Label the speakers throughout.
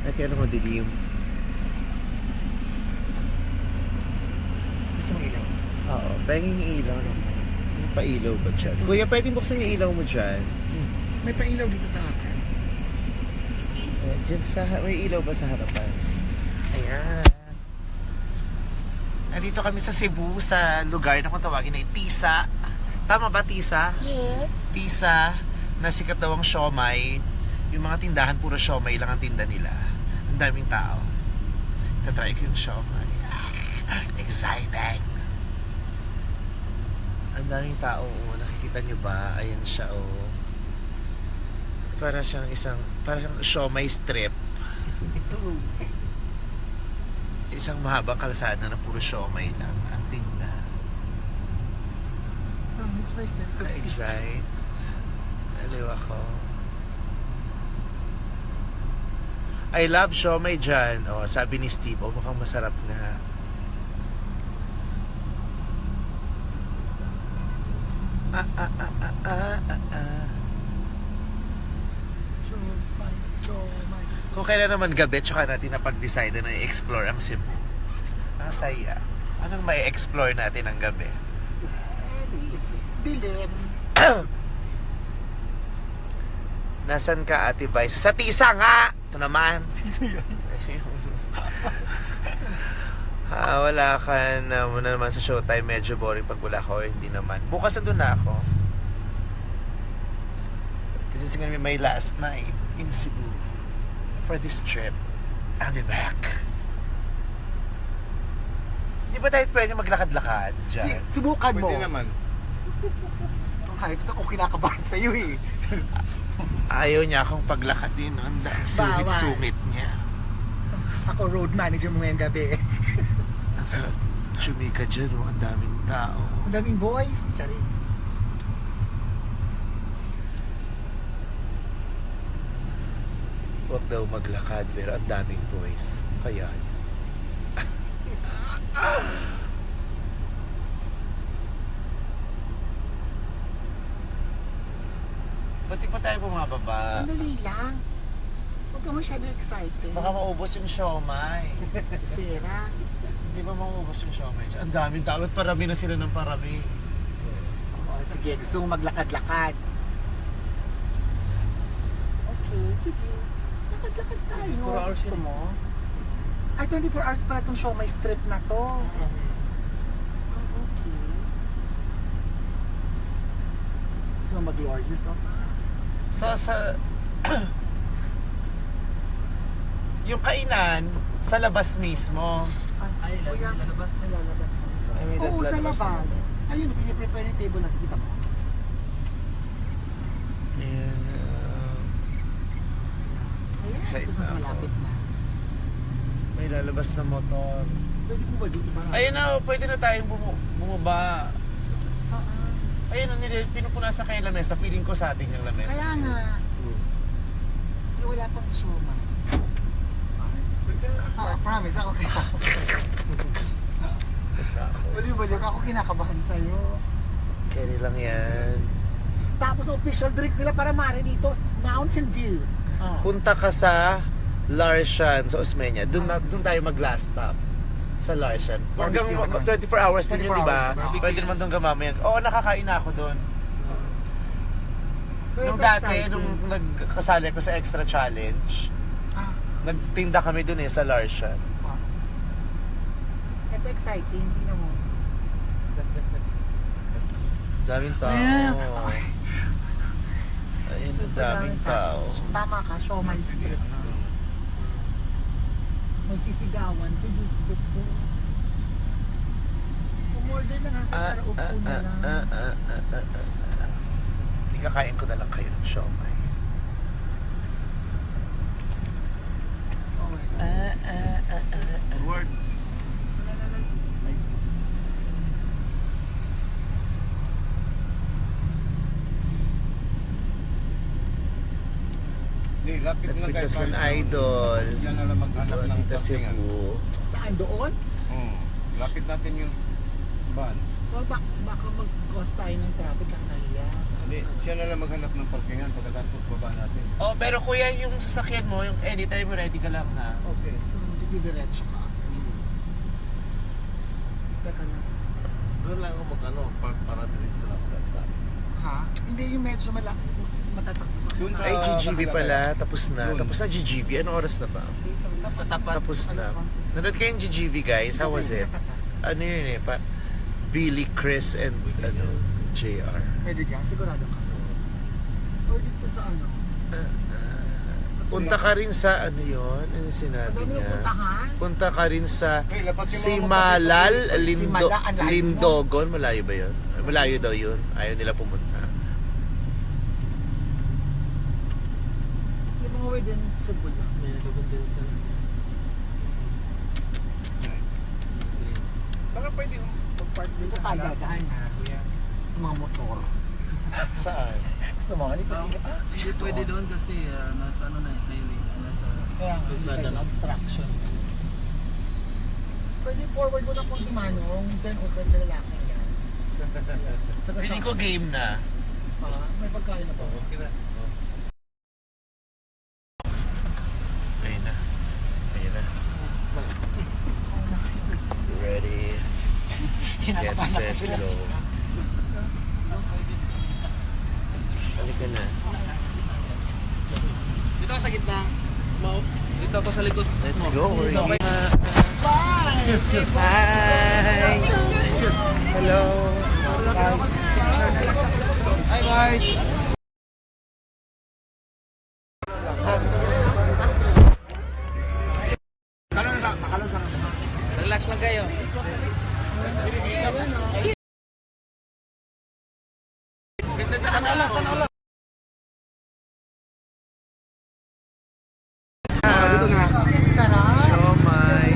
Speaker 1: Ay, kaya naman dilim.
Speaker 2: Gusto mo ilaw?
Speaker 1: Oo, pahingin yung ilaw naman. May pailaw ba dyan? Kuya, pwede buksan yung ilaw mo dyan?
Speaker 2: May pailaw dito sa akin.
Speaker 1: Dyan may ilaw ba sa harapan? Ayan. Nandito kami sa Cebu, sa lugar na kung tawagin ay Tisa. Tama ba, Tisa?
Speaker 3: Yes.
Speaker 1: Tisa, na sikat daw ang siomay. Yung mga tindahan, puro siomay lang ang tinda nila. Ang daming tao. Tatry ko yung siomay. Exciting! Ang daming tao, oh. Nakikita nyo ba? Ayan siya, oh. Para siyang siomay strip.
Speaker 2: Ito.
Speaker 1: Isang mahabang kalsada na puro siomay lang ang tinda.
Speaker 2: Oh, Miss Vice.
Speaker 1: Ka-excite. Aliw ako. I love siomay dyan. Oh, sabi ni Steve, oh, mukhang masarap nga. Kung kailan naman gabi, tsaka natin napag-decide na i-explore ang Cebu. Ang saya. Anong may explore natin ang gabi?
Speaker 2: Dilim.
Speaker 1: Nasaan ka, Ate Vice? Sa Tisa nga! Ito naman. Wala ka na muna naman sa showtime. Medyo boring pag wala ka o hindi naman. Bukas na doon na ako. This is gonna be my last night in Cebu for this trip. I'll be back. Di ba tayo pwede maglakad-lakad dyan?
Speaker 2: Subukan mo.
Speaker 4: Pwede naman.
Speaker 2: Ang hype ito ko kinakabahan sa'yo eh.
Speaker 1: Ayaw niya akong paglakad din. Ang sungit-sungit niya.
Speaker 2: Ako road manager mo ngayong gabi.
Speaker 1: Ang sarap chumika dyan, oh. Ang daming tao.
Speaker 2: Ang daming boys. Tsari.
Speaker 1: Huwag daw maglakad, pero ang daming boys. Kaya. Pati pa tayo bumababa.
Speaker 2: Sandali lang. Huwag ka masyado excited.
Speaker 1: Baka maubos yung siomay.
Speaker 2: Si Sarah.
Speaker 1: Hindi ba maubos yung siomay? Ang daming tao. At parami na sila ng parami.
Speaker 2: Oh, sige, gusto mo maglakad-lakad. Okay, sige. Lakad-lakad tayo.
Speaker 4: 24 hours
Speaker 2: Gusto
Speaker 4: yun.
Speaker 2: mo? Ay, 24 hours pala itong show, may strip na to. Oh, okay. Gusto mo mag-glorious, oh?
Speaker 1: Sa yung kainan sa labas mismo.
Speaker 2: Ay, lalabas. Lalabas mo.
Speaker 1: Ay, may
Speaker 2: Oo, sa
Speaker 1: lalabas
Speaker 2: labas.
Speaker 1: na.
Speaker 2: Ayun, piniprepare yung table natin. Kita mo.
Speaker 1: Ayan.
Speaker 2: Ayan,
Speaker 1: Excited
Speaker 2: gusto
Speaker 1: na ako.
Speaker 2: malapit na.
Speaker 1: May lalabas na motor.
Speaker 2: Pwede po ba dito para?
Speaker 1: Ayun na, pwede na tayong bumaba.
Speaker 2: Saan?
Speaker 1: Ayun, pinupunasan kayo lamesa. Feeling ko sa atin yung lamesa.
Speaker 2: Kaya nga. Eh, wala pang show, man. Promise, ako kaya. Baliw-baliw ka, ako kinakabahan sa'yo.
Speaker 1: Carry lang yan.
Speaker 2: Tapos official drink nila para mare dito, Mountain Dew.
Speaker 1: Punta ka sa Larsian, sa Osmeña. Doon tayo mag-last stop. Sa Larsian. Hanggang
Speaker 2: Barbecue,
Speaker 1: 24 hours din yun,
Speaker 2: 24
Speaker 1: di ba?
Speaker 2: hours.
Speaker 1: Pwede naman doon gamamin. Oo, nakakain na ako doon. Nung dati, nung nagkasali ko sa Extra Challenge, nagtinda kami doon sa Larsian.
Speaker 2: Ito exciting, hindi na mo.
Speaker 1: Daming tao.
Speaker 2: Ayan.
Speaker 1: Ayun, ang daming tao.
Speaker 2: Tama ka, show my strip. Magsisigawan to, Diyos ko po. Umorder na nga para upo na lang.
Speaker 1: Ikakain ko na lang kayo ng siomay.
Speaker 4: Word. Hindi, lapit lang kayo.
Speaker 1: Nagpitas ng idol.
Speaker 4: Yan na lang maghanap ng
Speaker 1: Dito
Speaker 4: parkingan.
Speaker 1: Cebu.
Speaker 2: Saan doon?
Speaker 4: Lapit natin yung van.
Speaker 2: Baka mag-cause tayo ng traffic kasahiya.
Speaker 4: Hindi, siya na lang maghanap ng parkingan pagkatapos baba natin.
Speaker 1: Oh, pero kuya, yung sasakyan mo, yung anytime ready ka lang ha.
Speaker 4: Okay.
Speaker 2: Hindi didiretso ka. Teka na.
Speaker 4: Doon lang ako mag-ano, para diretso lang ako.
Speaker 2: Ha? Hindi yung medyo matatakbo.
Speaker 4: Doon sa...
Speaker 1: Ay, GGB pala. Tapos na.
Speaker 4: Doon.
Speaker 1: Tapos na GGB. Anong oras na ba?
Speaker 2: Sa tapat.
Speaker 1: Tapos na. Nanood kayo yung GGB, guys. How was it? Ano yun eh? Billy, Chris, and ano, JR.
Speaker 2: Pwede dyan, sigurado ka. Or dito sa ano?
Speaker 1: Punta ka rin sa ano yun? Ano yung sinabi
Speaker 2: Madami yung
Speaker 1: niya?
Speaker 2: puntahan.
Speaker 1: Punta ka rin sa
Speaker 4: Hey, lapat yung mga
Speaker 1: Simalal,
Speaker 2: Simala, ang layo
Speaker 1: Lindogon. Malayo ba yun? Malayo daw yun. Ayaw nila pumunta.
Speaker 2: Yung mga within Cebu lang.
Speaker 4: Baka pwede mag-park
Speaker 2: Dito tayo dadaan ha. Sa mga motor.
Speaker 1: Saan?
Speaker 2: Sa mga dito.
Speaker 3: Hindi pwede doon kasi nasa ano na highway, nasa
Speaker 2: Kaya nga,
Speaker 3: Kalsada
Speaker 2: hindi
Speaker 3: lang.
Speaker 2: obstruction. Pwede forward mo na kung di manong, then open sa lalaki yan.
Speaker 1: Feeling ko game na.
Speaker 2: May pagkain na ba?
Speaker 4: Okay na.
Speaker 1: Ayun na. Ayun na. Ready. Get set, go. Halika na.
Speaker 3: Dito ako sa gitna. Mau. Dito ako sa likod.
Speaker 1: Let's go.
Speaker 3: Okay.
Speaker 1: Hi! Hello!
Speaker 3: Hi guys. Relax lang kayo.
Speaker 2: Sarap!
Speaker 1: Siomay!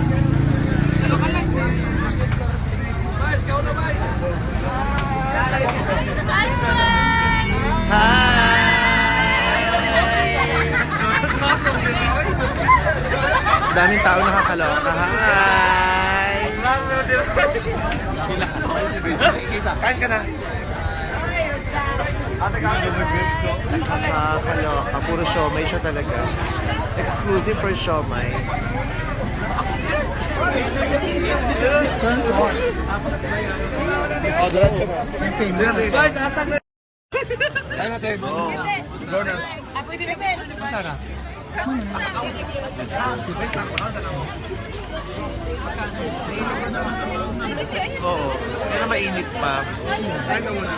Speaker 3: Guys, kau na guys.
Speaker 1: Hi! Daming tao nakakaloka. Hi! Kain ka na. Nakakaloka. Puro siomay siya talaga. Exclusive for siomay. Oh, diretso na.
Speaker 2: Guys, atag na!
Speaker 4: Tayo natin.
Speaker 1: Oh.
Speaker 4: Go na.
Speaker 2: Sarap.
Speaker 1: Oo. Kaya na mainit pa.
Speaker 4: Tayo ka muna.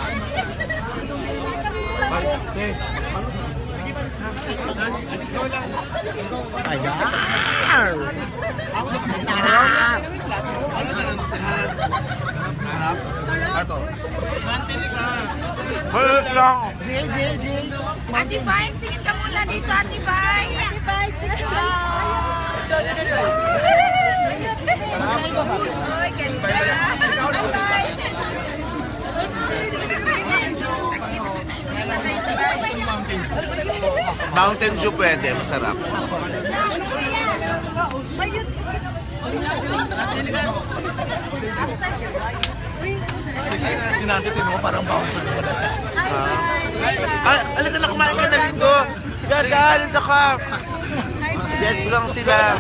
Speaker 2: Ayan! Sarap!
Speaker 4: Ato.
Speaker 1: Hold lang.
Speaker 2: Jill!
Speaker 5: Ate Vice, tingin ka muna dito, Ate Vice. Ate Vice, picture. Oy, ganda.
Speaker 1: Mountain Dew pwede. Masarap.
Speaker 4: Sinantitin mo parang bouncer.
Speaker 1: Alika na, kumain ka na dito. Gagal na ka. Gets lang sila.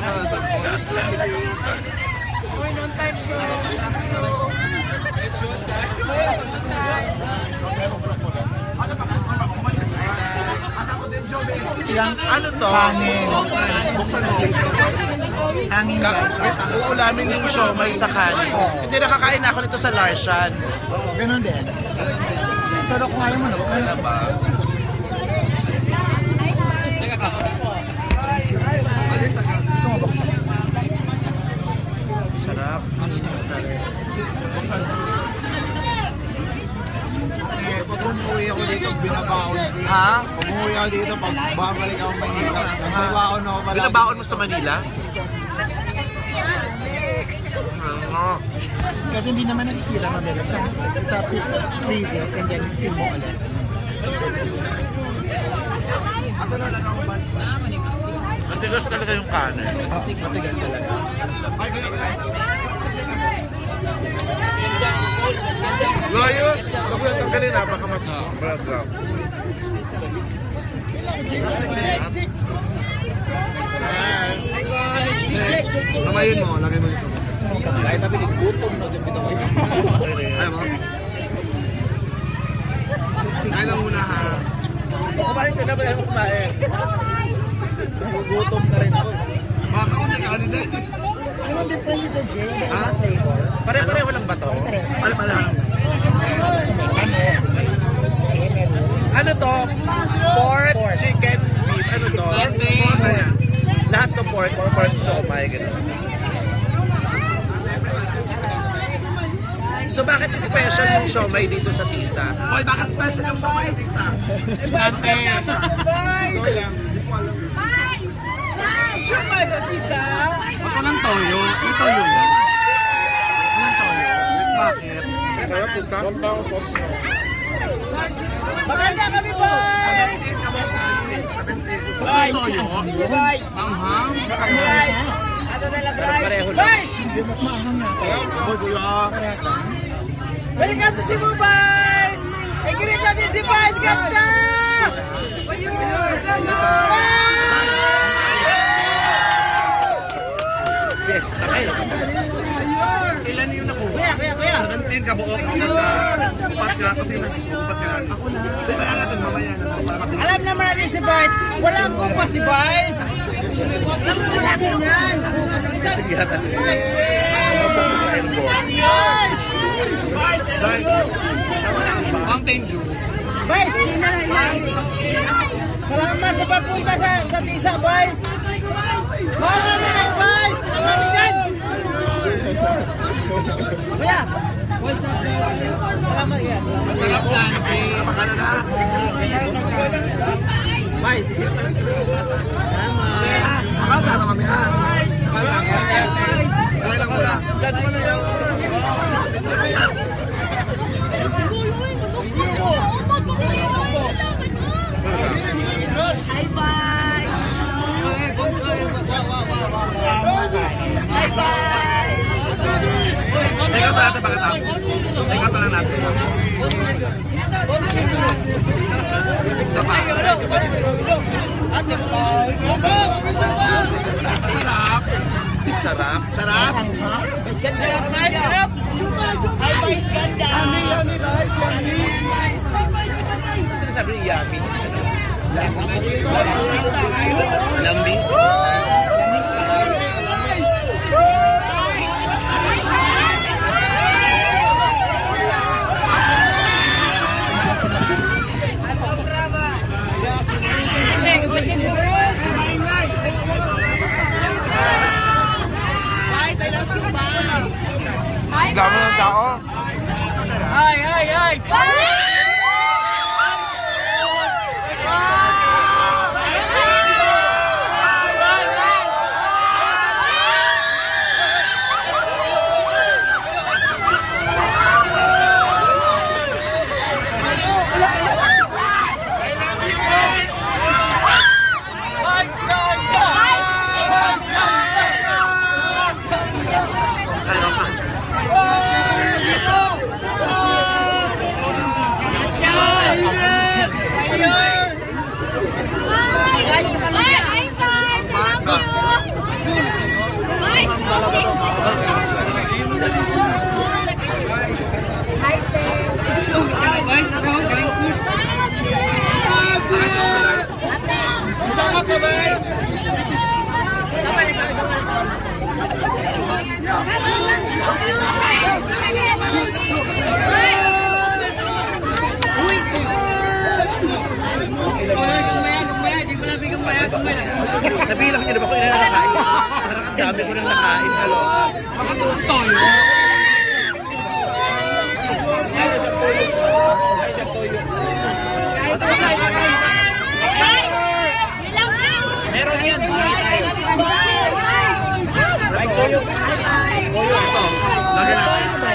Speaker 2: Ilang
Speaker 1: Ano to?
Speaker 2: kanin.
Speaker 1: Buksan mo.
Speaker 2: Hangin ba?
Speaker 1: Uulamin yung siomay sa kanin. Hindi, nakakain ako nito sa Larshan.
Speaker 2: Ganun din. Pero kung ayaw mo na, huwag ka na. Sumabak sa
Speaker 1: Sarap.
Speaker 4: Pag umuwi ako dito, binabaon dito.
Speaker 1: Ha?
Speaker 4: Pag umuwi ako dito, pag babalik ako Manila, nagbabaon ako pala.
Speaker 1: Binabaon mo sa Manila? Ano?
Speaker 2: Kasi hindi naman nasisira mabilis siya. Sa freezer and then steam mo ulit.
Speaker 4: Ato na lang ako ba?
Speaker 1: Matigas talaga yung kanin.
Speaker 2: Matigas talaga.
Speaker 4: Lawyers! Ako yung tanggalin na, baka mag-grab. Kamayin mo, lagay mo dito. Kahit namin gutom na dyan pinamay. Ayaw mo? Kaya lang muna ha.
Speaker 1: Kumain ka na ba yung kumain? Gugutom na rin ako.
Speaker 4: Baka kung nagkakanin din.
Speaker 2: Ano din po dito, Jay?
Speaker 4: Ha?
Speaker 1: Pare-pareho lang ba to?
Speaker 4: Pala.
Speaker 1: Ano to? Pork, chicken, beef. Ano to?
Speaker 4: Pork na yan.
Speaker 1: Lahat to pork or pork siomay, gano'n. So bakit special yung siomay dito sa Tisa?
Speaker 4: Hoy, bakit special yung siomay dito?
Speaker 1: Siomay sa Tisa?
Speaker 3: Walang toyo. Ito yun. Walang toyo. Bakit?
Speaker 4: Kaya punta?
Speaker 1: Maganda kami, boys!
Speaker 3: Walang toyo. Manghang.
Speaker 1: Ano na lang, guys? Boys! Welcome to Cebu, boys! I-greet natin si Boys Ganda! Yes, okay lang.
Speaker 3: Ilan yung nakuha?
Speaker 1: Kuya.
Speaker 4: 17 ka buo ka upat ka kasi upat ka lang. Di ba natin mamaya na para mabilis.
Speaker 1: Alam naman natin si Boys, wala po pa si Boys. Alam naman natin yan. Sige, sige.
Speaker 4: Dahil, tama na ba?
Speaker 3: Mountain Dew.
Speaker 1: Boys, ina. Salamat sa pagpunta sa Tisa, Boys. Wala na kayo, Boys. Pagkakaligan. Kuya. Salamat yan.
Speaker 3: Masarap na.
Speaker 4: Makala na.
Speaker 1: Boys.
Speaker 4: Makala na kami ha. Makala na. Kaya lang muna.
Speaker 1: Vlog mo na yung...
Speaker 5: Hi, bye! Hi, bye!
Speaker 4: Ikaw pa natin pagkatapos. Ikaw pa lang natin. Isa pa.
Speaker 3: Sarap.
Speaker 4: Stick sarap. Sarap.
Speaker 1: Sarap!
Speaker 5: Hi, Boys Ganda!
Speaker 1: Sino sabi ni Yummy? Lambi?
Speaker 4: Ang dami ng tao.
Speaker 1: Ay! Nabilang niyo na ba kung ilan na nakain? Parang ang dami ko nang nakain. Kaloka.
Speaker 3: Toyo.
Speaker 1: Meron yan.
Speaker 4: Ito. Lagyan natin.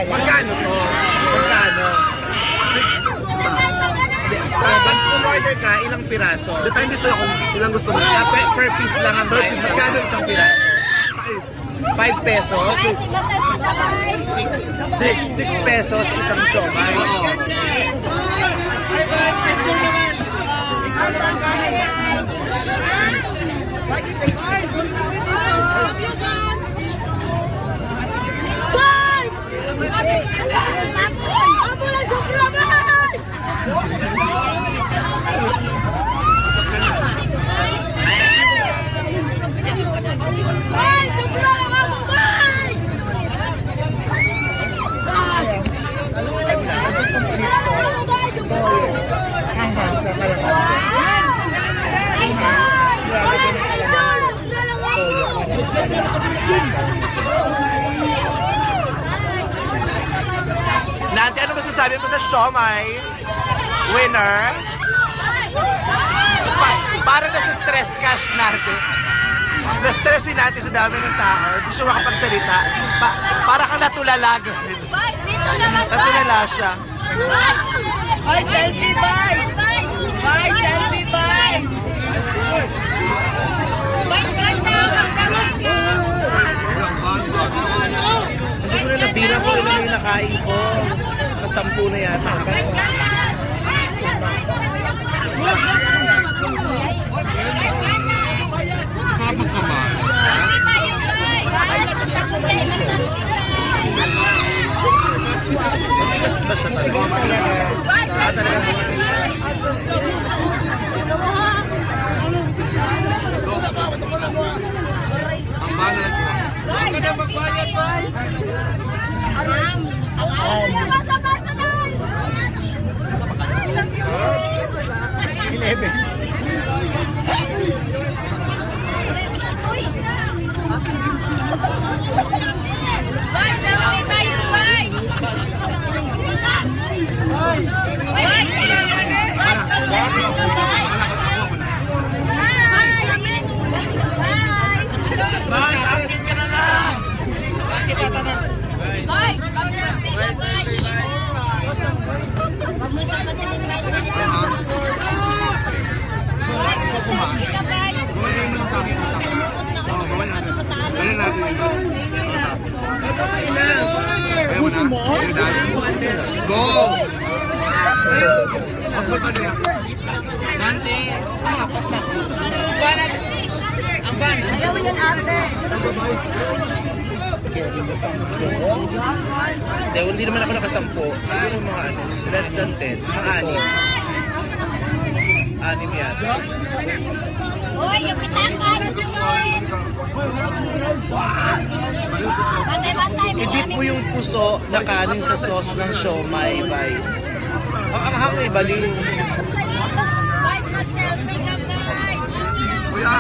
Speaker 1: Magkano to? Magkano? Pag umorder ka, ilang piraso?
Speaker 4: Depende sa'yo kung ilang gusto mo.
Speaker 1: Per piece lang ang price. Magkano isang piraso? 5 pesos. 6 pesos isang siomay. Nanti, ano masasabi mo sa siomay? Winner? Parang nasa stress cash natin. Na-stress si Nanti sa dami ng tao. Hindi siya makapagsalita. Para kang natulala, girl. Natulala siya.
Speaker 5: Bye, selfie, bye! Bye, selfie, bye! Bye,
Speaker 1: Hindi ko na nabilang kung ilan yung nakain ko. Nakasampu na yata. Matigas ba siya talaga? Talaga
Speaker 4: Ang bagal at buwan. Dali natin ito. Ayaw mo na? Go! Abot na niya.
Speaker 1: Hindi naman ako nakasampo. Siguro mga ano, less than 10. Mga 6. 6 yata.
Speaker 5: Uy, yung pitaka! Bantay-bantay mo!
Speaker 1: I-dip mo yung puso na kanin sa sauce ng siomay, guys. Ang anghang ay baliw.
Speaker 5: Guys, mag-selfie ka, guys!
Speaker 4: Kuya!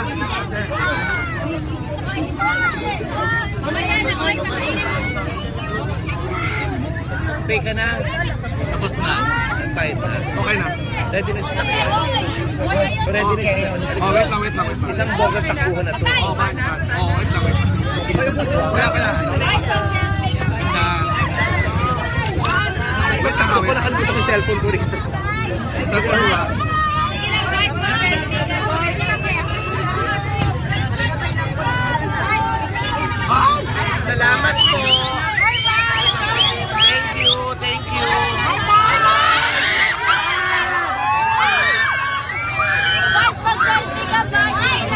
Speaker 5: Mamaya na, oy, pakainin mo.
Speaker 1: Pay ka na.
Speaker 3: Tapos na.
Speaker 1: Bayad na.
Speaker 4: Okay na.
Speaker 1: Ready na sa sakyan. Ready na sa sakyan.
Speaker 4: Oh, wait lang.
Speaker 1: Isang bogang takbuhan na to.
Speaker 4: Oh, wait lang.
Speaker 1: Kaya
Speaker 4: Kaya.
Speaker 5: Guys, mag-selfie ka, guys!
Speaker 4: Wait lang,
Speaker 1: Ako nakalimutan ko yung cellphone ko rito.
Speaker 4: Sabi ko ba?
Speaker 5: Sige lang, guys, mag-selfie ka, guys!
Speaker 1: Salamat po. Thank you.
Speaker 5: Guys, mag-selfie ka, guys!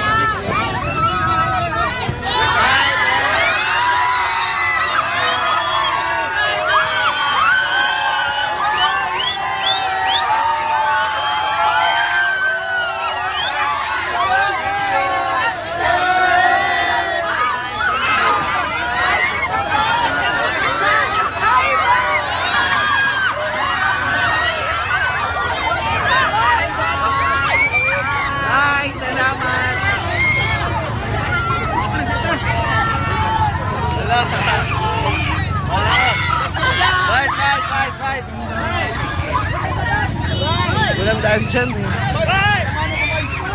Speaker 1: Hi, salamat. Fight. Walang daan dyan.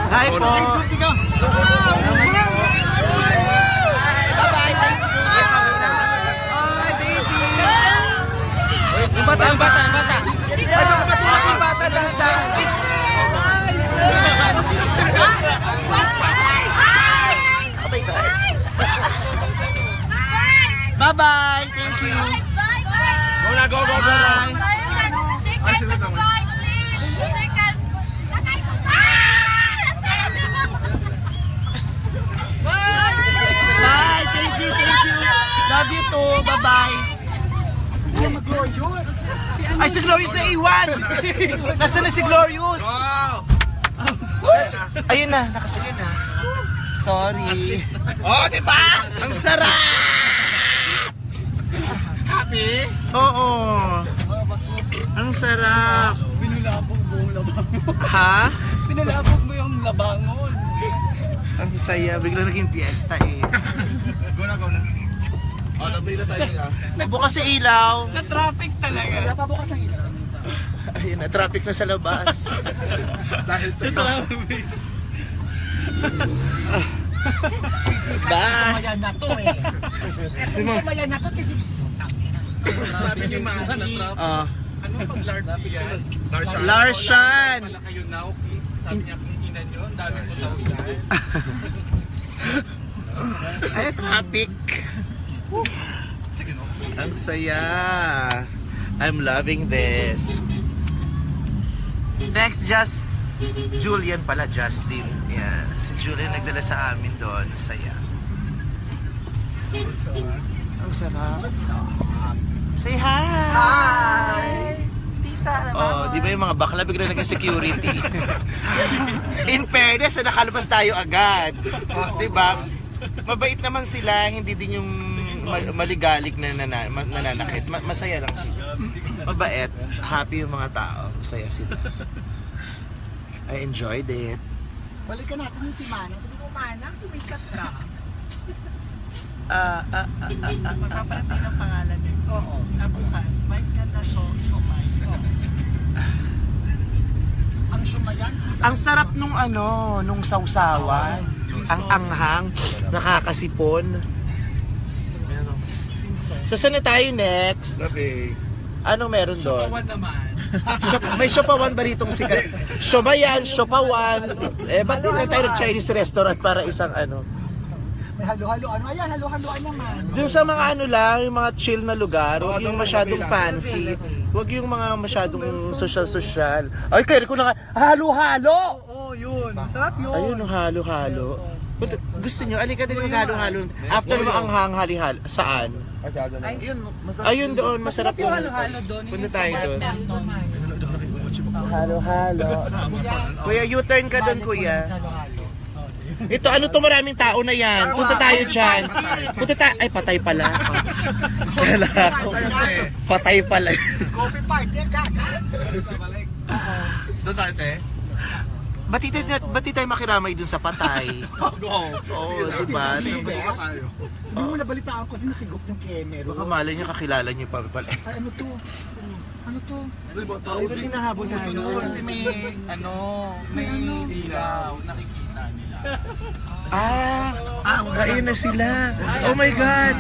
Speaker 1: Hi po.
Speaker 3: Yung bata.
Speaker 1: Ano ka ba? Bata dahan. Okay, guys. Ay, si Glorious na iwan! Nasaan na si Glorious?
Speaker 4: Wow!
Speaker 1: Ayun na, nakasigin na. Sorry.
Speaker 4: Oh, di ba?
Speaker 1: Ang sarap!
Speaker 4: Happy?
Speaker 1: Oo. Ang sarap.
Speaker 3: Pinulabog mo yung labangon.
Speaker 1: Ha?
Speaker 3: Pinulabog mo yung labangon.
Speaker 1: Ang saya. Bigla naging fiesta eh.
Speaker 4: Go na. Oh, nabay na tayo niya.
Speaker 1: Bukas sa ilaw.
Speaker 3: Na-traffic talaga.
Speaker 2: Napabukas ng ilaw.
Speaker 1: Ayun na, traffic na sa labas.
Speaker 4: Dahil sa iyo.
Speaker 1: Bye!
Speaker 2: Sumayan na to eh. Sumayan na to kasi...
Speaker 3: Sabi ni Mama, na-traffic.
Speaker 1: Ah.
Speaker 3: Ano pag Lars yan?
Speaker 1: Larshan!
Speaker 3: Wala kayo now. Sabi niya kung ina nyo, ang dami ko sa ulan.
Speaker 1: Ay, traffic. Ang saya. I'm loving this. Thanks, Julian pala, Justin. Yeah. Si Julian nagdala sa amin doon. Saya. Ang sarap. Say hi!
Speaker 2: Hi! Tisa,
Speaker 1: Oh, di ba yung mga bakla bigla naging security? In fairness, nakalabas tayo agad. Di ba? Mabait naman sila, hindi din yung maligalig na nananakit. Masaya lang sila. Mabait, happy yung mga tao. Masaya sila. I enjoyed it.
Speaker 2: Balikan natin yung si Manang. Sabi ko, Manang, sumikat ka.
Speaker 3: Magpapalit din ang pangalan din.
Speaker 2: Oo.
Speaker 3: Bukas, mais ganda siomay.
Speaker 2: Ang sumayan.
Speaker 1: Ang sarap nung nung sausawan. Ang anghang, nakakasipon. So, saan na tayo next?
Speaker 4: Sabi.
Speaker 1: Anong meron doon?
Speaker 3: Kawan naman.
Speaker 1: May Siopawan ba ditong sikat? Siomayan, Siopawan. Eh, ba't di na tayo Chinese restaurant para isang
Speaker 2: May halo-halo. Ano? Ayan, halo-haloan naman.
Speaker 1: Dun sa mga lang, yung mga chill na lugar, huwag yung masyadong fancy. Huwag yung mga masyadong social-social. Ay, kaya ko na nga, halo-halo!
Speaker 3: Oo, yun. Masarap yun.
Speaker 1: Ayun, yung halo-halo. Gusto nyo, alika din mag-halo-halo. After mo ang halo-halo, saan?
Speaker 4: Ayun, masarap.
Speaker 1: Ayun doon, masarap
Speaker 3: Yung
Speaker 1: yung
Speaker 3: halo-halo doon.
Speaker 1: Punta tayo doon.
Speaker 2: Halo-halo.
Speaker 1: Halo-halo. Kuya, U-turn ka doon, kuya.
Speaker 2: Halo-halo.
Speaker 1: Ito, ano to, maraming tao na yan. Punta tayo dyan. Punta tayo. Ay, patay pala. Kala ko. Patay pala.
Speaker 2: Coffee party, gaga.
Speaker 4: Doon tayo, te.
Speaker 1: Ba't di tayo makiramay dun sa patay?
Speaker 4: Go.
Speaker 1: Oo, diba? Tapos,
Speaker 4: tayo.
Speaker 2: Sabi mo, nabalitaan ko kasi natigop yung camera.
Speaker 1: baka malay niya kakilala niyo pa pala.
Speaker 2: Ay, ano to? Ano to?
Speaker 1: Ay, ba't hinahabol tayo?
Speaker 3: Kasi may ilaw. Nakikita nila.
Speaker 1: Ayun na sila. Oh my God.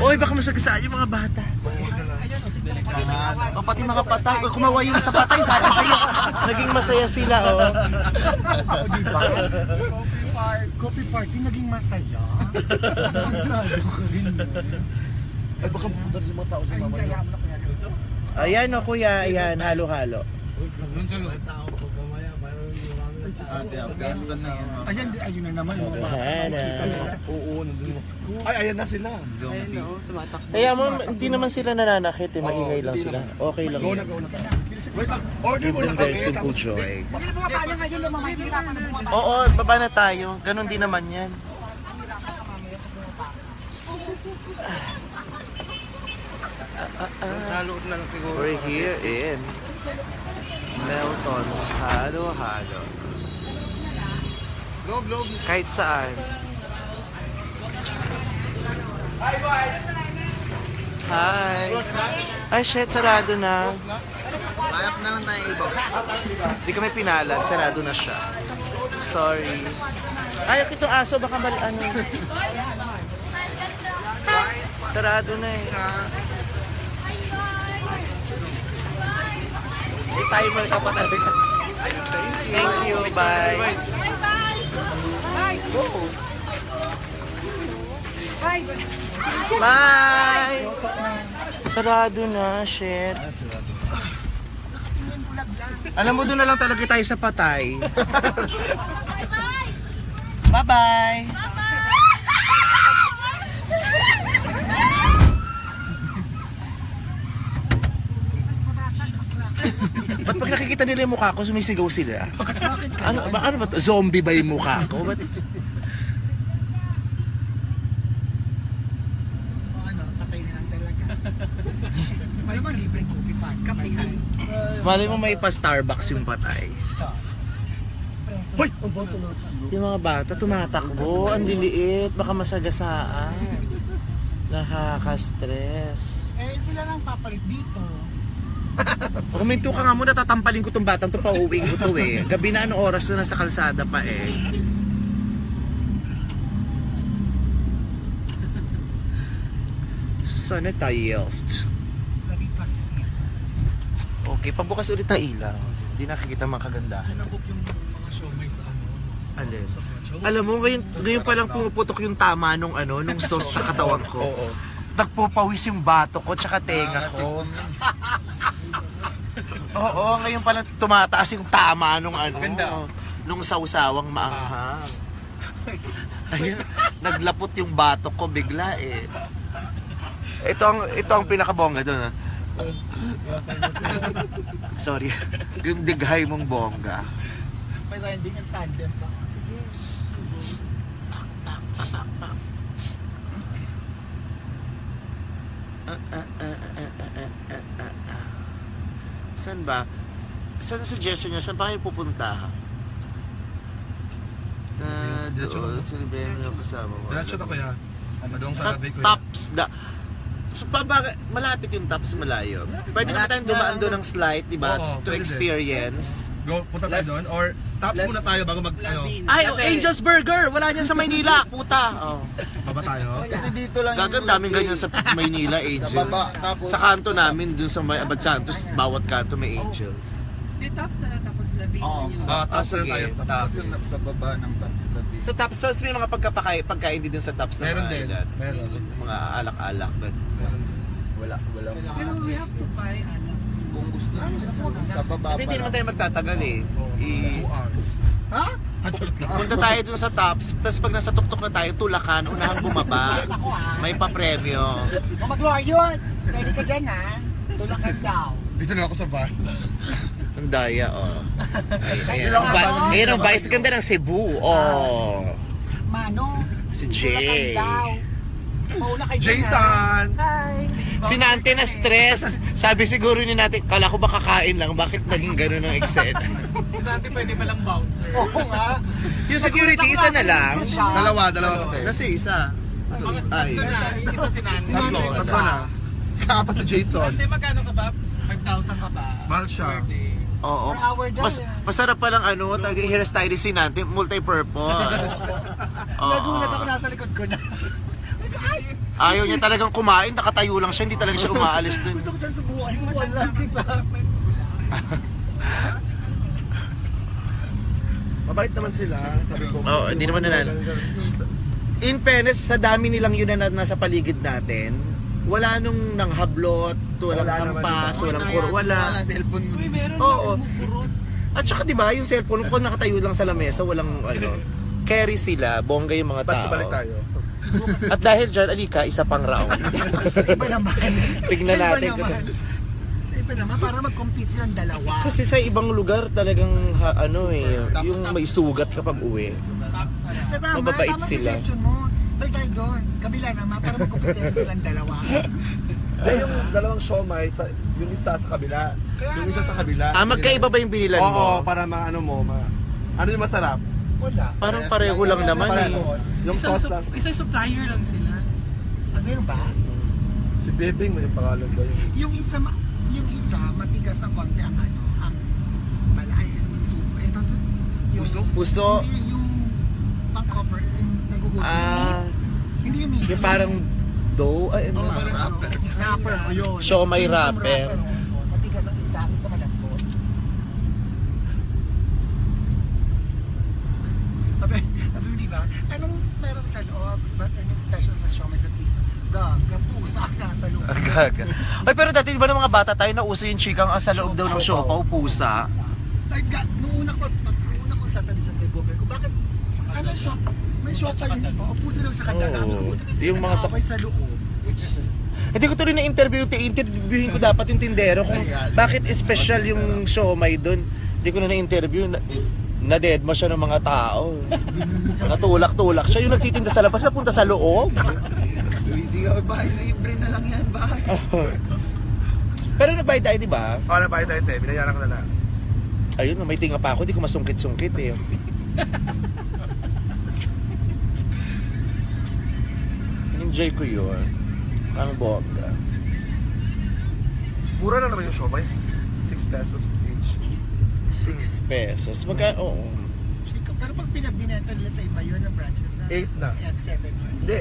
Speaker 1: Oy, baka masagasaan yung mga bata. O, pati mga patay. O, kumawa yung sa patay. Sana sa'yo. Naging masaya sila, oh.
Speaker 2: Diba? Coffee party naging masaya. Ano ka rin mo?
Speaker 4: Ay, baka pupunta rin yung mga tao sa
Speaker 2: Ay,
Speaker 4: mama.
Speaker 2: kaya mo na kuya Ludo.
Speaker 1: Ayan, o, kuya. Ayan, halo-halo.
Speaker 4: Doon ka, Lo. Gaston na yan.
Speaker 2: Ayan, ayun na naman.
Speaker 1: Hana.
Speaker 4: Oo, nandun mo. Ay, ayan na sila.
Speaker 1: Kaya mo, hindi naman sila nananakit. Maingay lang sila. Okay lang
Speaker 4: Go
Speaker 1: yun.
Speaker 4: na, go na. Wait lang. Order
Speaker 1: Give
Speaker 4: mo
Speaker 1: them
Speaker 4: na
Speaker 1: their
Speaker 4: kami.
Speaker 1: simple joy.
Speaker 2: Huwag na bumaba ngayon na mamahirapan na bumaba.
Speaker 1: Oo, baba na tayo. Ganon din naman yan.
Speaker 4: Halo na lang siguro.
Speaker 1: We're here in Melton's Halo Halo.
Speaker 4: Loob.
Speaker 1: Kahit saan. Hi, boys! Hi! Ay, shit, sarado na.
Speaker 4: Layap na lang tayo iba.
Speaker 1: Di kami pinalag, sarado na siya. Sorry. Ayaw kitong aso, baka mali ano. Sarado na eh. Hindi tayo mo kapatid. Thank you, bye. Bye! Sarado na, shit. Alam mo, doon na lang talaga tayo sa patay. Bye-bye! Ba't pag nakikita nila yung mukha ko, sumisigaw sila?
Speaker 2: Bakit ka?
Speaker 1: Ano ba to? Zombie ba yung mukha ko? Ba't?
Speaker 2: O ano, patay na lang talaga. May mga libreng coffee pa. Kapihan.
Speaker 1: Malay mo may pa-Starbucks yung patay.
Speaker 2: Espresso. Hoy!
Speaker 1: Yung mga bata tumatakbo, ang liliit, baka masagasaan. Nakaka-stress.
Speaker 2: Eh, sila lang papalit dito.
Speaker 1: Kuminto ka nga muna, tatampalin ko tong batang to, pauwiin ko to eh. Gabi na, anong oras na nasa kalsada pa eh. Sanitized.
Speaker 2: Labi pa siya.
Speaker 1: Okay, pagbukas ulit ng ilaw. Hindi nakikita mga kagandahan.
Speaker 4: Nabok yung mga siomay sa ano.
Speaker 1: Alin? Alam mo, ngayon pa lang pumuputok yung tama nung nung sauce sa katawan ko.
Speaker 4: Oo.
Speaker 1: Nagpupawis yung bato ko tsaka tenga ko. Oo, ngayon pa lang tumataas yung tama nung nung sausawang maanghang. Ayun, naglapot yung bato ko bigla eh. Ito ang pinakabongga doon. Sorry. Yung dighay mong bongga.
Speaker 2: May landing ang tandem pa. Sige.
Speaker 1: Saan ba? Saan ang suggestion niya? Saan pa kayo pupunta?
Speaker 4: Diretso
Speaker 1: Doon,
Speaker 4: na.
Speaker 1: sa libreng yung kasama mo.
Speaker 4: Diretso na kaya. Madong
Speaker 1: Sa
Speaker 4: sarabay ko yan.
Speaker 1: tops So, malapit yung tops malayo. Pwede naman tayong dumaan doon ng slight, di ba?
Speaker 4: Oo,
Speaker 1: To
Speaker 4: pwede.
Speaker 1: experience.
Speaker 4: Go, punta tayo doon. Or tops muna tayo bago mag,
Speaker 1: Ay, Angel's Burger! Wala niyan sa Maynila, puta! Oh.
Speaker 4: baba tayo.
Speaker 6: Kasi dito lang
Speaker 1: Gagan daming ganyan sa Maynila, Angels.
Speaker 6: tapos
Speaker 1: Sa kanto namin, dun sa may Abad Santos, bawat kanto may Angels.
Speaker 7: Di tops na lang tapos labi
Speaker 6: Oo.
Speaker 7: na yun.
Speaker 4: Tops na
Speaker 1: sige.
Speaker 4: tayo. Tops.
Speaker 6: yung sa baba ng tops labi.
Speaker 1: Sa tops, may mga pagkain din dun sa tops ng
Speaker 4: Meron
Speaker 1: mga
Speaker 4: din.
Speaker 1: island.
Speaker 4: Meron.
Speaker 1: Mga alak-alak.
Speaker 4: Meron.
Speaker 6: Wala.
Speaker 7: Pero we have to buy ano.
Speaker 6: Kung gusto niyo sa baba
Speaker 1: Hindi naman tayo magtatagal eh.
Speaker 4: 2 hours.
Speaker 2: Ha?
Speaker 4: Charot lang.
Speaker 1: Punta tayo dun sa tops, tapos pag nasa tuktok na tayo, tulakan, unahang bumaba.
Speaker 2: Ako
Speaker 1: May pa-premyo.
Speaker 2: Mama Glorious! Ready ka dyan ha? Tulakan daw.
Speaker 4: Dito na ako sa van.
Speaker 1: Ang daya, oh. Ay,
Speaker 2: Ilang ba?
Speaker 1: ayan ang vice ganda ng Cebu, oh.
Speaker 2: Mano.
Speaker 1: Si
Speaker 2: Tulakan
Speaker 1: Jay.
Speaker 2: daw. Mauna kay
Speaker 4: Jason!
Speaker 1: Si Nante na stress. Sabi siguro ni natin, kala ko ba kakain lang, bakit naging gano'n ang eksena?
Speaker 3: Si Dante pwede palang bouncer.
Speaker 2: Oo nga.
Speaker 1: Yung security, isa na lang.
Speaker 4: Dalawa kasi.
Speaker 1: Kasi isa. Ay.
Speaker 3: Tatlo na, yung isa si Nante.
Speaker 4: Tatlo na. Kapa si Jason.
Speaker 3: Dante, magkano ka ba? 5,000 ka ba?
Speaker 4: Mahal siya.
Speaker 3: Per day.
Speaker 1: Oo.
Speaker 2: Per hour daw,
Speaker 1: Masarap palang hairstylist si Nante, multi-purpose. Oo.
Speaker 2: Nagulat ako nasa likod ko na.
Speaker 1: Ayaw niya talagang kumain, nakatayo lang siya, hindi talaga siya umaalis dun.
Speaker 2: Gusto ko siyang subukan lang kita.
Speaker 4: Mabait naman sila. Sabi ko.
Speaker 1: Oo, hindi naman In fairness, sa dami nilang yun na nasa paligid natin, wala nung nanghablot, walang
Speaker 4: naman,
Speaker 1: hampas,
Speaker 4: diba?
Speaker 1: walang wala.
Speaker 6: cellphone mo.
Speaker 7: Uy, meron
Speaker 1: Oo.
Speaker 7: na kurot.
Speaker 1: At saka diba, yung cellphone ko nakatayo lang sa lamesa, walang carry sila, bongga yung mga
Speaker 4: Ba't
Speaker 1: tao.
Speaker 4: sa balik tayo?
Speaker 1: At dahil dyan, alika, isa pang round.
Speaker 2: Iba naman.
Speaker 1: Tignan natin.
Speaker 2: Iba naman. Iba naman, para mag-compete silang dalawa.
Speaker 1: Kasi sa ibang lugar talagang yung may sugat kapag uwi.
Speaker 3: Tops na lang.
Speaker 2: Tama,
Speaker 1: mababait
Speaker 2: tama
Speaker 1: sila.
Speaker 2: suggestion mo. Balik tayo doon. Kabila naman, para mag-compete silang dalawa.
Speaker 4: Yung dalawang siomay, yung isa sa kabila. Yung isa sa kabila.
Speaker 1: Magkaiba ba yung binilan mo?
Speaker 4: Oo, para ano yung masarap?
Speaker 2: Wala.
Speaker 1: Parang pareho lang naman eh.
Speaker 4: Yung sauce lang.
Speaker 7: Isa supplier lang sila.
Speaker 2: Ah, meron ba?
Speaker 4: Si Bebeng may pangalan ba yun?
Speaker 2: Yung isa matigas ng konti ang palay, yung soup. Ito to. Yung
Speaker 1: Puso?
Speaker 2: Hindi, yung pang-cover, yung nagugulis. Hindi yung meat.
Speaker 1: Yung parang dough? Ay,
Speaker 2: Oh, parang wrapper. O yun.
Speaker 1: Siomay
Speaker 2: Yung
Speaker 1: wrapper.
Speaker 2: Matigas ang isa malambot. Sabi di ba? Anong meron sa loob? Ba't anong special sa siomay sa pizza? Pusa ang nasa loob.
Speaker 1: Gaga. Ay, pero dati di ba ng mga bata tayo nauso yung chikang sa loob daw ng siopaw, pusa.
Speaker 2: Like, nung una ko sa tabi sa Cebu, ko bakit, may shop pa yun, pusa daw sa kanya,
Speaker 1: Oo.
Speaker 2: namin ko,
Speaker 1: Yung mga sa-
Speaker 2: sa loob.
Speaker 1: Hindi ko tuloy na-interview, interviewin ko dapat yung tindero kung bakit special yung siomay doon. Hindi ko na na-interview. Na-dead mo siya ng mga tao. Natulak-tulak siya. Yung nagtitinda sa labas, napunta sa loob.
Speaker 6: Sisigaw, bahay, libre na lang yan, bahay.
Speaker 1: Pero nabayad tayo, di ba?
Speaker 4: Oo, nabayad tayo, te. Binayaran ko na lang.
Speaker 1: Ayun, may tinga pa ako. Di ko masungkit-sungkit eh. Enjoy ko yun. Ang bongga.
Speaker 4: Mura na naman yung siomay. 6 pesos each.
Speaker 1: 6 pesos. Oo.
Speaker 2: Pero pag pinabinenta nila sa iba yun, ang branches na.
Speaker 4: 8 na.
Speaker 2: At 7 yun.
Speaker 4: Hindi,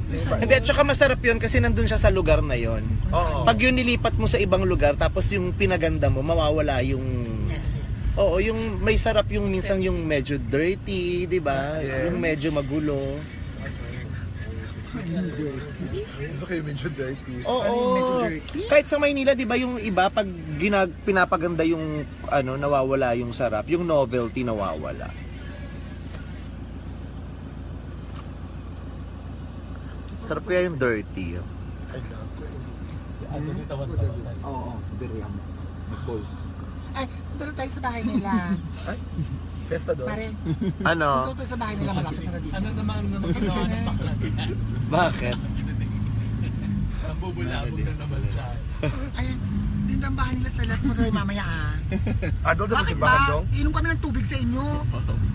Speaker 4: 8.
Speaker 1: Hindi, at saka masarap yun kasi nandun siya sa lugar na yon.
Speaker 4: Oo.
Speaker 1: Pag yun nilipat mo sa ibang lugar, tapos yung pinaganda mo, mawawala yung...
Speaker 2: Yes.
Speaker 1: Oo, yung may sarap yung minsan yung medyo dirty, di ba?
Speaker 4: Yes.
Speaker 1: Yung medyo magulo.
Speaker 4: Gusto kayo medyo dirty.
Speaker 1: Oo.
Speaker 2: medyo dirty?
Speaker 1: Kahit sa Maynila, di ba yung iba, pag pinapaganda yung nawawala yung sarap, yung novelty nawawala. Sarap kaya yung dirty.
Speaker 6: Oo, biriam. Because.
Speaker 2: Ay, punta na tayo sa bahay nila.
Speaker 4: Fiesta doon.
Speaker 2: Pare,
Speaker 1: Ano?
Speaker 2: punta tayo sa bahay nila, malapit na dito.
Speaker 3: Ano naman ginawa ng bakla?
Speaker 1: Bakit?
Speaker 3: Nabubulabog na naman siya.
Speaker 2: Ay, tindang bahay nila sa left mo tayo mamaya ah.
Speaker 4: Doon sa
Speaker 2: Bakit
Speaker 4: simbahan,
Speaker 2: ba?
Speaker 4: Dong?
Speaker 2: Inom kami ng tubig sa inyo.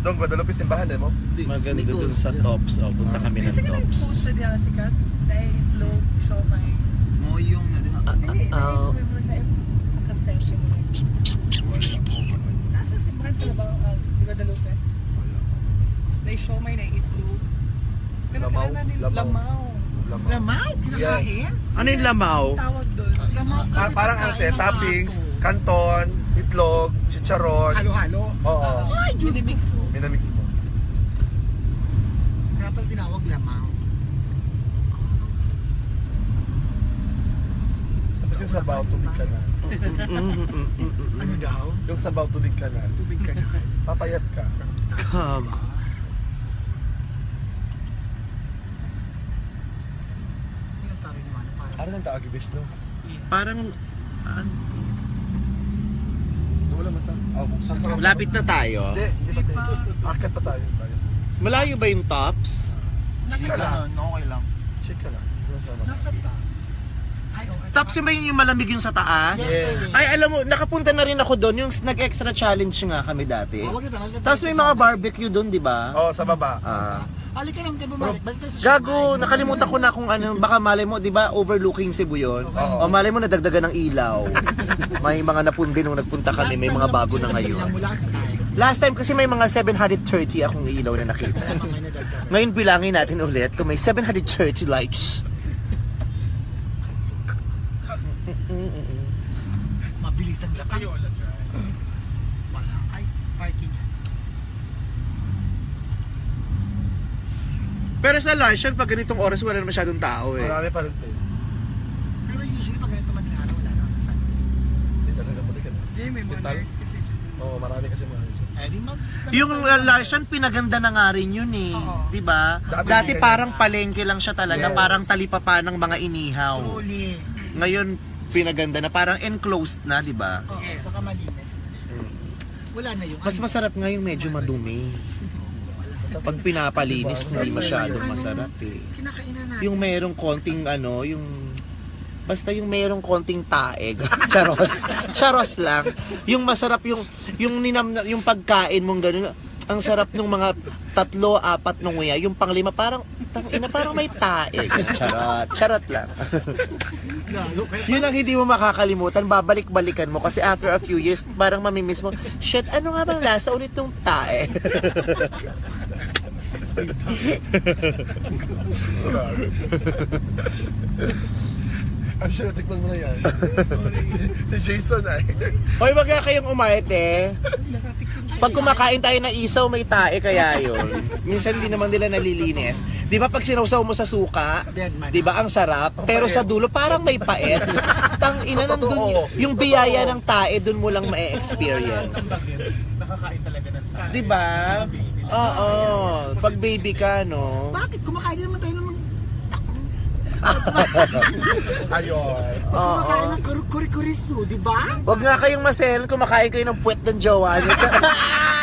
Speaker 4: Dong, Guadalupe simbahan, mo?
Speaker 1: Maganda dun sa tops. O, punta kami ng
Speaker 7: Sige na yung
Speaker 1: tops.
Speaker 7: post na diyan sikat. Dahil itlog, siomay.
Speaker 6: Mo yung na din.
Speaker 7: Hindi, dahil mo na sa kasensya mo. Nasa simbahan sa labang, di ba Dalupe? Dahil siomay na itlog. Pero
Speaker 4: Lamaw?
Speaker 7: kailangan nila
Speaker 4: Lamaw.
Speaker 7: lamaw.
Speaker 2: Lamaw, kinakain?
Speaker 1: Ano yung lamaw?
Speaker 7: Tawag doon.
Speaker 2: Lamaw kasi
Speaker 4: Parang
Speaker 2: pagkain ng
Speaker 4: toppings,
Speaker 2: aso.
Speaker 4: kanton, itlog, chicharon.
Speaker 2: Halo-halo.
Speaker 4: Oo.
Speaker 2: Ay, Diyos
Speaker 7: Minimix mo.
Speaker 4: Minamix mo.
Speaker 2: Kaya pala tinawag lamaw.
Speaker 4: Tapos yung sabaw, tubig ka na.
Speaker 2: Ano daw?
Speaker 4: Yung sabaw, tubig ka na.
Speaker 2: Tubig ka na.
Speaker 4: Papayat ka.
Speaker 1: Come.
Speaker 2: Yung tari naman, parang.
Speaker 4: Ano nang taagi, Bish, no?
Speaker 1: Parang...
Speaker 4: Wala mata. Buksan pa.
Speaker 1: Lapit na tayo.
Speaker 4: Hindi pa tayo. Akit pa tayo.
Speaker 1: Malayo ba yung tops?
Speaker 2: Nasa
Speaker 4: Ka lang.
Speaker 2: tops.
Speaker 6: Okay lang.
Speaker 4: Check ka lang.
Speaker 2: Nasa tops. Ay, oh,
Speaker 1: Tops yung ba yung malamig yung sa taas?
Speaker 2: Yes.
Speaker 1: Ay, alam mo, nakapunta na rin ako doon. Yung nag-extra challenge nga kami dati.
Speaker 2: Huwag na tayo.
Speaker 1: Tapos may mga barbecue doon, di ba?
Speaker 4: Oo, sa baba.
Speaker 1: Ah.
Speaker 2: Halika naman tayo bumalik. Balik tayo sa
Speaker 1: Gago,
Speaker 2: Siomay.
Speaker 1: nakalimutan ko na kung ano, baka malay mo, di ba, overlooking Cebu yun?
Speaker 4: Oo.
Speaker 1: O malay mo, nadagdagan ng ilaw. May mga napundi nung nagpunta kami, may mga bago na ngayon.
Speaker 2: Last time.
Speaker 1: Last time kasi may mga 730 akong ilaw na nakita.
Speaker 2: Mga nadagdagan.
Speaker 1: Ngayon bilangin natin ulit kung may 730 lights.
Speaker 2: Mabilis ang lakad. Wala. Ay, parking yan.
Speaker 1: Pero sa Larsen, pag ganitong oras, wala na masyadong tao eh.
Speaker 4: Marami pa rin tayo.
Speaker 2: Pero usually pag ganito madaling araw, wala na.
Speaker 4: Hindi talaga muli ka na.
Speaker 7: Hindi, may mga
Speaker 4: Total?
Speaker 7: nurse kasi dyan.
Speaker 4: Oo, marami kasi mga dyan.
Speaker 2: Eh, di mag...
Speaker 1: Yung Larsen, pinaganda na nga rin yun eh.
Speaker 2: Oo.
Speaker 1: Di ba?
Speaker 4: Dati
Speaker 1: Dati
Speaker 4: ganyan.
Speaker 1: parang palengke lang siya talaga,
Speaker 4: Yes.
Speaker 1: parang talipapa ng mga inihaw.
Speaker 2: Truly.
Speaker 1: Ngayon, pinaganda na, parang enclosed na, di ba?
Speaker 2: Oo, saka malinis na. Wala na yung...
Speaker 1: Mas masarap nga yung medyo madumi. Pag pinapalinis, hindi masyadong masarap eh.
Speaker 2: Kinakainan natin.
Speaker 1: Yung merong konting ano, yung... Basta yung merong konting taeg. Charos. Charos lang. Yung masarap yung yung pagkain mong gano'n. Ang sarap ng mga 3-4 nung nguya. Yung panglima parang parang may taeg. Charot. Charot lang. Yun ang hindi mo makakalimutan. Babalik-balikan mo kasi after a few years parang mamimiss mo, shit, ano nga bang lasa ulit ng taeg?
Speaker 4: I'm sure natikman mo na yan. Si Jason ay.
Speaker 1: Hoy, wag nga kayong umarte. Pag kumakain tayo ng isaw, may tae kaya yun. Minsan di naman nila nalilinis. Di ba pag sinawsaw mo sa suka, di ba ang sarap? Pero sa dulo parang may paet. Tang ina nandun, yung biyaya ng tae, dun mo lang ma-experience.
Speaker 3: Nakakain talaga ng tayo.
Speaker 1: Di ba? Oo. Pag baby ka, no?
Speaker 2: Bakit? Kumakain din naman tayo ng... Ako.
Speaker 4: Ayun.
Speaker 1: Oo.
Speaker 2: Kumakain ng kuri-kurisu, di ba?
Speaker 1: Wag nga kayong masel, kumakain kayo ng puwet ng jowa niyo.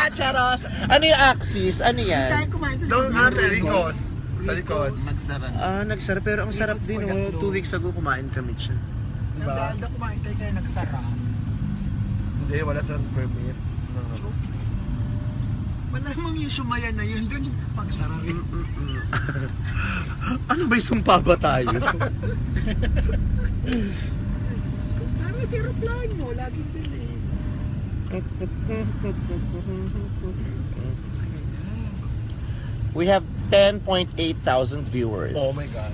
Speaker 1: Charos! Ano yung axis? Ano
Speaker 2: Tayo
Speaker 1: yan?
Speaker 2: kumain sa
Speaker 4: Doon nga, sa likod. Sa likod.
Speaker 6: Magsara na.
Speaker 1: Nagsarap. Pero ang sarap din. Oh. 2 weeks ago kumain kami dyan.
Speaker 4: Diba?
Speaker 2: Dahil na kumain tayo kaya nagsara.
Speaker 4: Hindi, wala sa permit. No.
Speaker 2: Malamang yung sumayan na yun, dun yung pagsara rin.
Speaker 1: Ano ba yung sumpa ba tayo?
Speaker 2: Parang si aeroplane mo, laging dili.
Speaker 1: We have 10.8 thousand viewers.
Speaker 4: Oh my God.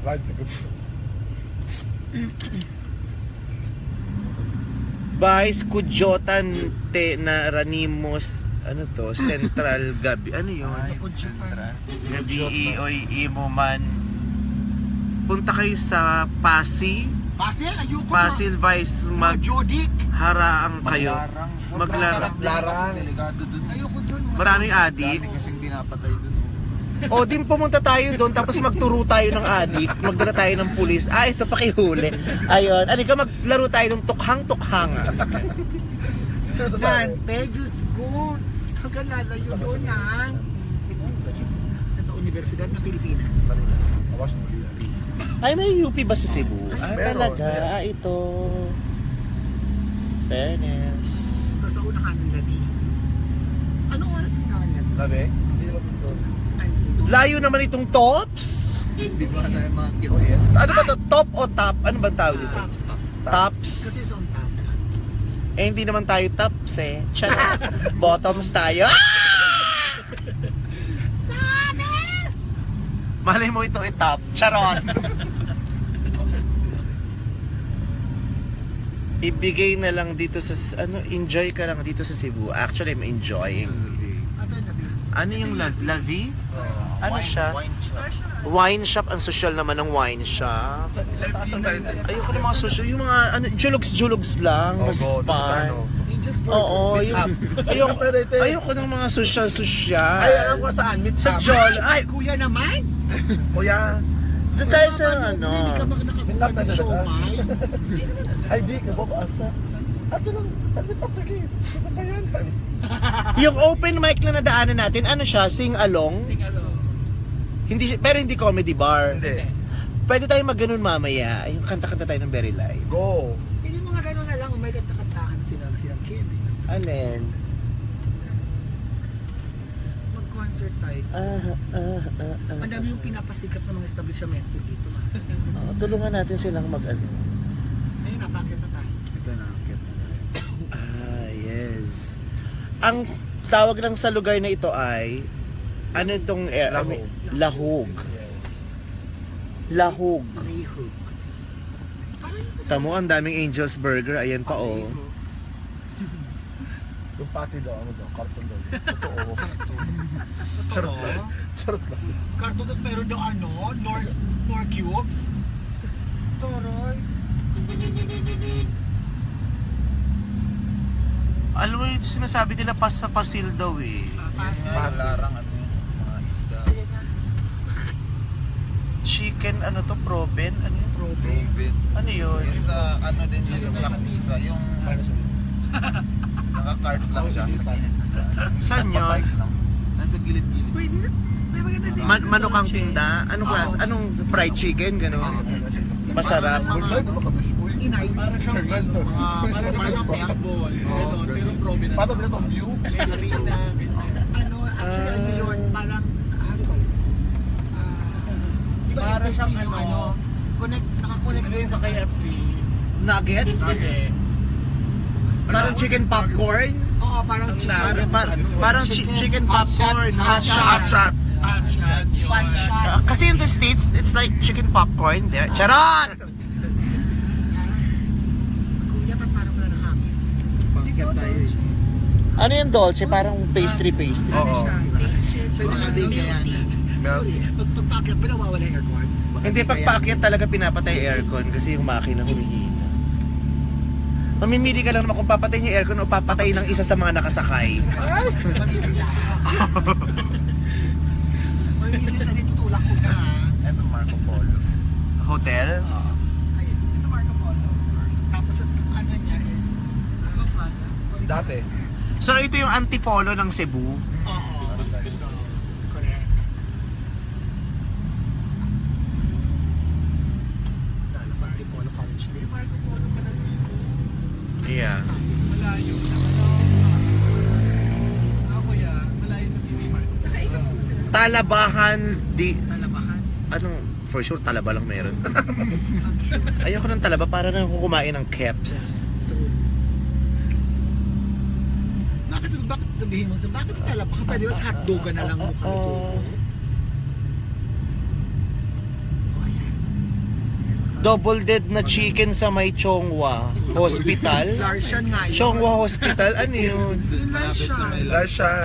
Speaker 4: Right.
Speaker 1: Vice Kudyotan te na Ranimos, ano to, Central Gabi. Ano yun?
Speaker 6: Central.
Speaker 1: Gabi oy imo man. Punta kayo sa Pasig.
Speaker 2: Basil, ayoko
Speaker 1: Pasig Vice
Speaker 2: Jodik.
Speaker 1: magharaang kayo.
Speaker 6: Maglarang.
Speaker 1: Maglarang.
Speaker 6: Larang. Delikado dun.
Speaker 2: Ayoko dun.
Speaker 1: Maraming adik.
Speaker 6: Dami kasing binapatay dun.
Speaker 1: O din pumunta tayo doon tapos magturo tayo ng adik, magdala tayo ng pulis. Ito pakihuli. Ayun, ano ka maglaro tayo ng tukhang-tukhang.
Speaker 2: Sante, Diyos ko. Hanggang lalayo doon ang ito, Universidad ng Pilipinas.
Speaker 4: Awas mo dito.
Speaker 1: Ay, may UP ba sa Cebu?
Speaker 4: Meron,
Speaker 1: Talaga,
Speaker 4: meron.
Speaker 1: ito. Fairness.
Speaker 2: Sa unahan ng labi. Anong oras yung unahan ng labi?
Speaker 4: Sabi? Hindi naman dito.
Speaker 1: Layo naman itong tops.
Speaker 6: Hindi ba tayo makakit?
Speaker 4: Oh, yeah.
Speaker 1: Ano ba to? Top o top? Ano ba tawag dito? Tops.
Speaker 2: Kasi sa untap.
Speaker 1: Eh, hindi naman tayo tops eh. Charot. Bottoms tayo.
Speaker 5: Sabi!
Speaker 1: Malay mo ito top. Charot. Ibigay na lang dito sa enjoy ka lang dito sa Cebu. Actually, I'm enjoying.
Speaker 2: Ato yung labi.
Speaker 1: Ano yung Lavi? Ano siya? Wine shop. Ang social naman ng wine shop. Ayoko ng mga social. Yung mga julugs-julugs lang.
Speaker 4: Oh,
Speaker 1: Mas
Speaker 4: go.
Speaker 1: fun.
Speaker 2: Angel's Burger.
Speaker 1: Oo,
Speaker 4: Meet
Speaker 1: yung,
Speaker 4: up.
Speaker 1: ayoko ng mga social-social.
Speaker 4: Ay, alam ko saan. Meet
Speaker 1: Sa
Speaker 4: up.
Speaker 1: Jol. Ay,
Speaker 2: Kuya naman.
Speaker 4: Kuya.
Speaker 1: doon tayo sa
Speaker 2: Hindi
Speaker 1: ano.
Speaker 2: ka nakakuha ng siomay.
Speaker 4: Ay, di ka ba asa? Ato lang. Meet up lagi. Ito pa yan.
Speaker 1: Yung open mic na nadaanan natin, ano siya? Sing-along? Hindi, pero hindi comedy bar.
Speaker 4: Hindi.
Speaker 1: Pwede tayo mag-ganun mamaya. Yung kanta-kanta tayo ng Very Live.
Speaker 4: Go.
Speaker 2: Hindi mga gano'n na lang, umay kanta-kantahan silang Kim.
Speaker 1: Alin?
Speaker 2: Mag-concert tayo. Ang dami yung pinapasikat ng mga establishmento dito.
Speaker 1: Tulungan natin silang mag-ano.
Speaker 2: Ayun, napakit na tayo.
Speaker 6: Ito na.
Speaker 1: Yes. Ang tawag lang sa lugar na ito ay ano itong
Speaker 4: Lahog.
Speaker 1: Lahog.
Speaker 4: Yes.
Speaker 1: Lahog.
Speaker 2: Rehog.
Speaker 1: Tamo, ang daming Angel's Burger. Ayan pa oh.
Speaker 4: Yung pati daw, ano daw, karton daw. Totoo.
Speaker 2: Charot
Speaker 4: lang. Charot lang.
Speaker 2: Cartoon, tapos meron daw Nor Cubes. Toroy.
Speaker 1: Alam mo yung sinasabi nila sa pasil daw eh.
Speaker 6: Larang ano yung mga isda.
Speaker 1: Chicken, ano to, proben? Ano yun?
Speaker 6: Proven.
Speaker 1: Ano yun?
Speaker 6: Yung sa ano din yun, sa yung naka-cart lang siya sa gilid.
Speaker 1: Saan yun?
Speaker 6: Naka-bike lang. Nasa gilid-gilid.
Speaker 2: May maganda din.
Speaker 1: Manokang tinda? Anong class? Anong fried chicken? Gano'n? Masarap.
Speaker 2: Inay.
Speaker 3: Para siyang fishball. Pero prominent.
Speaker 4: Paano ba itong view?
Speaker 3: Marina.
Speaker 2: Ano, actually, ano yun, parang, ano ba yun? Di ba
Speaker 3: Para
Speaker 2: yung
Speaker 3: siyang
Speaker 2: yung
Speaker 3: ano,
Speaker 2: nakakonect
Speaker 3: Ano yun sa KFC?
Speaker 1: Nuggets?
Speaker 3: Okay.
Speaker 1: Parang chicken popcorn?
Speaker 2: Oo, parang chicken.
Speaker 1: Parang chicken popcorn. Hot shots.
Speaker 3: Hot shot.
Speaker 2: Hot shots.
Speaker 1: Kasi in the States, it's like chicken popcorn there. Charot!
Speaker 2: Kuya, ba't parang wala na hangin?
Speaker 6: Pangkat tayo eh.
Speaker 1: Ano yung dolce? Parang pastry.
Speaker 4: Oo.
Speaker 6: Pwede ka din kaya na.
Speaker 2: Sorry, pagpapakit ba nawawala yung aircon?
Speaker 1: Hindi, pagpakit talaga pinapatay aircon kasi yung makina humihina. Mamimili ka lang naman kung papatayin yung aircon o papatayin ng isa sa mga nakasakay.
Speaker 2: Pamilya. Pamilya na dito tulak ko na ha.
Speaker 6: Ito Marco Polo.
Speaker 1: hotel?
Speaker 2: Ayun, ito Marco Polo. Tapos ano niya is...
Speaker 4: Dati.
Speaker 1: So ito yung antipolo ng Cebu.
Speaker 2: Oo. Correct. Lalo pa rin Polo College Day. Marco Polo pa lang yun.
Speaker 1: Yeah.
Speaker 3: Malayo naman. Kuya, malayo sa City Mart.
Speaker 1: Talabahan di
Speaker 2: Talabahan.
Speaker 1: anong for sure talaba lang meron. Ayoko ng talaba para na ako kumain ng keps.
Speaker 2: Bakit sabihin mo? Bakit talaba ka? Pwede ba sa hotdogan na lang mo kami to?
Speaker 1: Double dead na chicken sa may Chongwa Hospital.
Speaker 2: Larshan nga yun.
Speaker 1: Chongwa Hospital, ano yun?
Speaker 2: Yung
Speaker 6: Malapit sa may
Speaker 2: Larshan.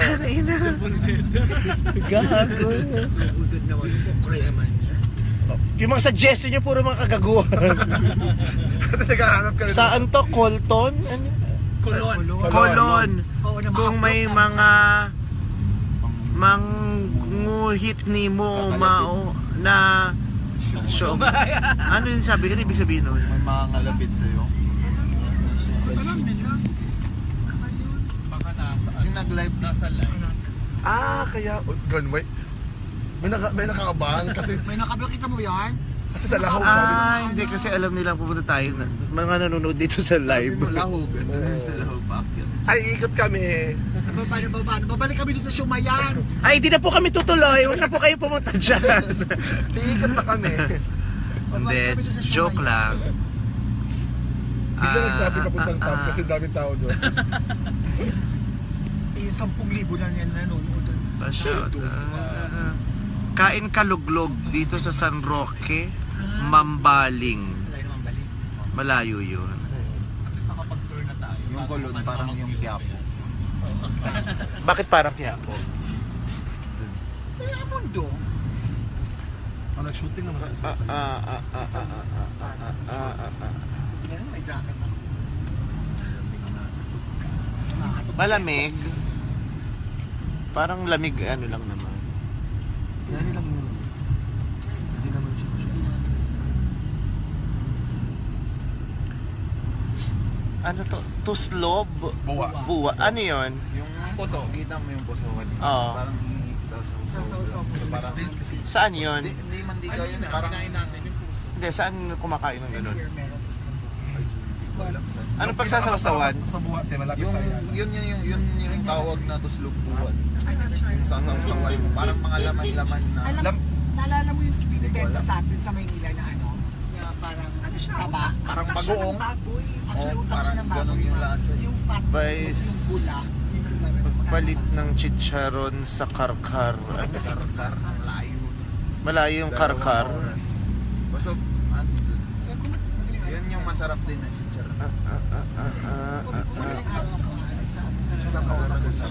Speaker 1: Gago.
Speaker 2: Udod naman po. Kaya man niya.
Speaker 1: Yung mga suggestion niyo puro mga kagaguhan.
Speaker 4: Kasi naghahanap ka rin.
Speaker 1: Saan to? Colton? Ano? Colon.
Speaker 2: Oo, na
Speaker 1: Kung may
Speaker 2: ma-upload
Speaker 1: mga manguhit ni mo mao na ano yung sabi ka? Ibig sabihin nun?
Speaker 6: May mga ngalabit sa'yo.
Speaker 2: Alam nila.
Speaker 3: Baka nasa,
Speaker 6: Sinag-live
Speaker 3: nasa live.
Speaker 4: Kaya, ganun, may nakakabahan kasi,
Speaker 2: May nakabakita mo yan?
Speaker 4: kasi sa lahog sabi ko.
Speaker 1: Hindi kasi alam nila pupunta tayo na, mga nanonood dito sa live.
Speaker 6: lahog. Sa lahog pa akyat.
Speaker 4: Ay, ikot kami.
Speaker 2: Babalik kami doon sa Shumayan.
Speaker 1: Ay, hindi na po kami tutuloy. Huwag na po kayo pumunta dyan.
Speaker 4: Iikot pa kami.
Speaker 1: Hindi, joke lang.
Speaker 4: Bigla nag-traffic papuntang Taft kasi daming tao doon.
Speaker 2: Yung 10,000 na yan nanonood doon.
Speaker 1: Shout. Kain kaluglog dito sa San Roque, Mambaling.
Speaker 2: Wala naman balik.
Speaker 1: Malayo yun.
Speaker 3: At least nakapag-tour na tayo.
Speaker 6: Yung kulon, parang yung Quiapo.
Speaker 1: Bakit parang Quiapo?
Speaker 2: Kaya mundo.
Speaker 4: Nag-shooting naman sa
Speaker 2: Hindi na may jacket ako.
Speaker 1: Malamig. Parang lamig ano lang naman.
Speaker 4: Yan lang yun. Hindi naman siya.
Speaker 1: Ano to? Tuslob?
Speaker 4: Buwa.
Speaker 1: Buwa. Ano yun?
Speaker 6: Yung puso, kita mo yung puso kanina.
Speaker 1: Oo.
Speaker 6: Parang isasaw-saw. Parang,
Speaker 1: Saan yun?
Speaker 6: hindi mandigaw yun. Parang,
Speaker 3: natin yung puso.
Speaker 1: Hindi, saan kumakain ng ganun?
Speaker 2: Here meron. Tapos
Speaker 6: wala pa saan.
Speaker 1: Ano pagsasawasawan?
Speaker 4: Sa buwa, malapit
Speaker 6: Yung,
Speaker 4: sa iyan.
Speaker 6: yun yung tawag na tuslog buwan. Yung sasaw-saway mo. Parang mga laman-laman na.
Speaker 2: Naalala mo yung binibenta sa atin sa Maynila na ano? Na parang taba?
Speaker 6: Parang
Speaker 2: Utak siya
Speaker 6: bagoong.
Speaker 2: ng baboy. Actually,
Speaker 6: Oo,
Speaker 2: utak
Speaker 6: parang
Speaker 2: siya ng
Speaker 6: ganun
Speaker 2: baboy.
Speaker 6: yung lasa.
Speaker 2: Yung fat,
Speaker 1: Vice,
Speaker 2: yung bula. Yun ang gagawin.
Speaker 1: Pagpalit ng chicharon sa karkar.
Speaker 6: Karkar, ang layo.
Speaker 1: Malayo yung karkar.
Speaker 6: Basta, yun yung masarap din na chichar.
Speaker 2: Madaling araw ako aalis sa
Speaker 6: Sa oras.